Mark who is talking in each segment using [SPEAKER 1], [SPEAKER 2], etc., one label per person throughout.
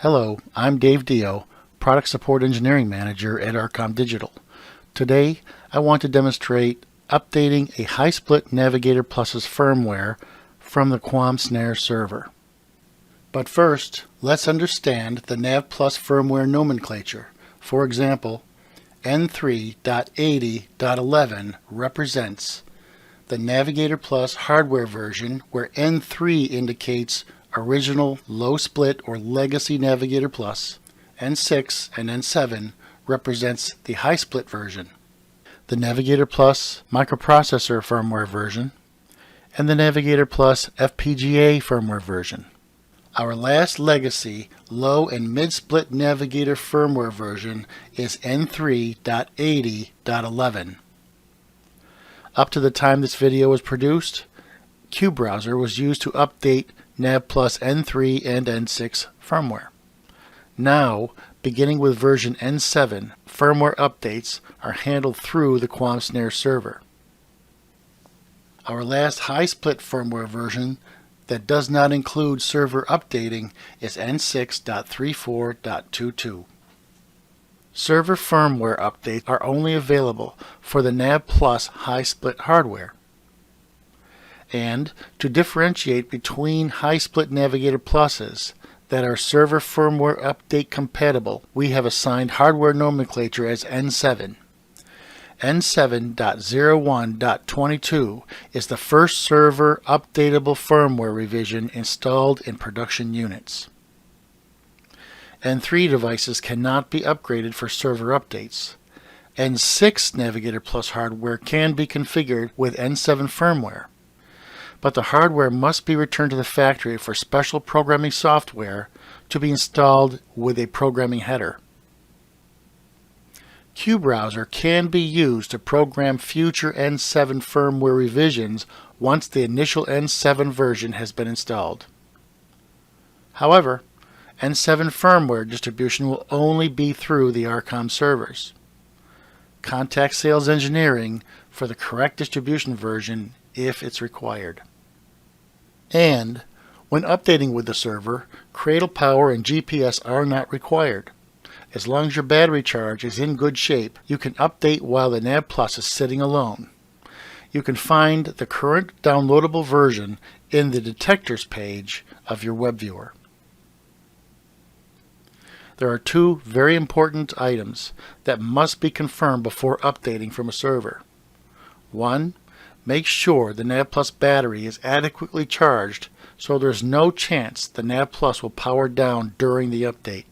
[SPEAKER 1] Hello, I'm Dave Dio, Product Support Engineering Manager at Arcom Digital. Today, I want to demonstrate updating a high-split Navigator Plus's firmware from the QAM Snare Server. But first, let's understand the NavPlus firmware nomenclature. For example, N3.80.11 represents the Navigator Plus hardware version, where N3 indicates original low split or legacy Navigator Plus. N6 and N7 represents the high split version, the Navigator Plus microprocessor firmware version, and the Navigator Plus FPGA firmware version. Our last legacy low and mid-split Navigator firmware version is N3.80.11. Up to the time this video was produced, QBrowser was used to update NavPlus N3 and N6 firmware. Now, beginning with version N7, firmware updates are handled through the QAM Snare Server. Our last high-split firmware version that does not include server updating is N6.34.22. Server firmware updates are only available for the NavPlus high-split hardware. And to differentiate between high-split Navigator Pluses that are server firmware update compatible, we have assigned hardware nomenclature as N7. N7.01.22 is the first server updatable firmware revision installed in production units. N3 devices cannot be upgraded for server updates. N6 Navigator Plus hardware can be configured with N7 firmware, but the hardware must be returned to the factory for special programming software to be installed with a programming header. QBrowser can be used to program future N7 firmware revisions once the initial N7 version has been installed. However, N7 firmware distribution will only be through the Arcom servers. Contact Sales Engineering for the correct distribution version if it's required. And when updating with the server, cradle power and GPS are not required. As long as your battery charge is in good shape, you can update while the NavPlus is sitting alone. You can find the current downloadable version in the detectors page of your web viewer. There are two very important items that must be confirmed before updating from a server. One, make sure the NavPlus battery is adequately charged so there's no chance the NavPlus will power down during the update.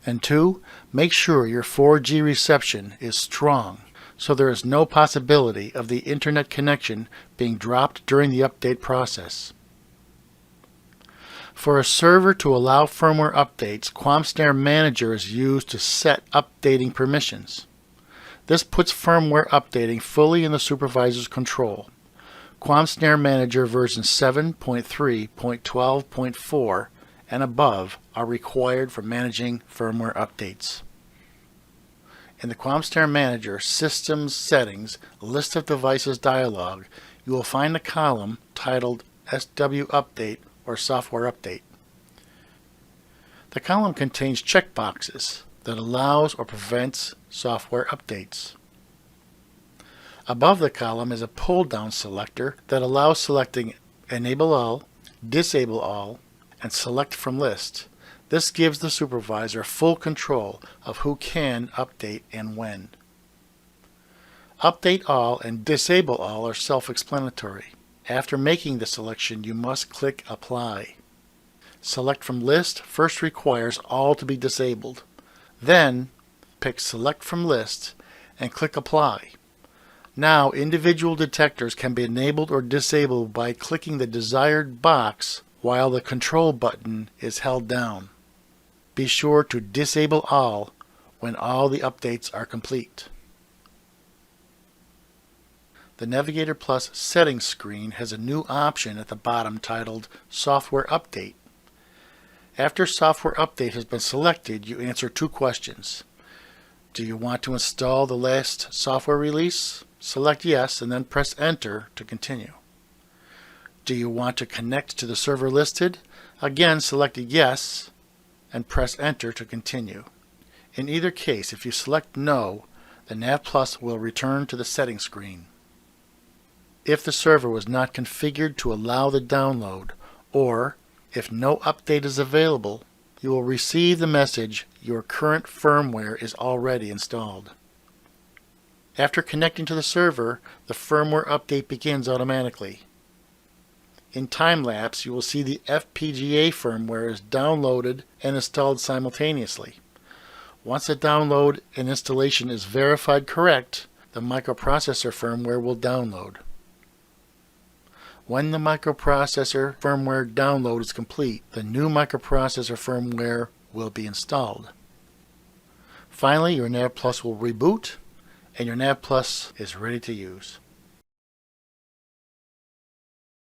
[SPEAKER 1] And two, make sure your 4G reception is strong so there is no possibility of the internet connection being dropped during the update process. For a server to allow firmware updates, QAM Snare Manager is used to set updating permissions. This puts firmware updating fully in the supervisor's control. QAM Snare Manager version 7.3.12.4 and above are required for managing firmware updates. In the QAM Snare Manager Systems Settings List of Devices dialog, you will find a column titled SW Update or Software Update. The column contains checkboxes that allows or prevents software updates. Above the column is a pull-down selector that allows selecting Enable All, Disable All, and Select from List. This gives the supervisor full control of who can update and when. Update All and Disable All are self-explanatory. After making the selection, you must click Apply. Select from List first requires all to be disabled. Then, pick Select from List and click Apply. Now, individual detectors can be enabled or disabled by clicking the desired box while the Control button is held down. Be sure to disable all when all the updates are complete. The Navigator Plus settings screen has a new option at the bottom titled Software Update. After Software Update has been selected, you answer two questions. Do you want to install the last software release? Select Yes and then press Enter to continue. Do you want to connect to the server listed? Again, select Yes and press Enter to continue. In either case, if you select No, the NavPlus will return to the settings screen. If the server was not configured to allow the download, or if no update is available, you will receive the message your current firmware is already installed. After connecting to the server, the firmware update begins automatically. In time-lapse, you will see the FPGA firmware is downloaded and installed simultaneously. Once the download and installation is verified correct, the microprocessor firmware will download. When the microprocessor firmware download is complete, the new microprocessor firmware will be installed. Finally, your NavPlus will reboot, and your NavPlus is ready to use.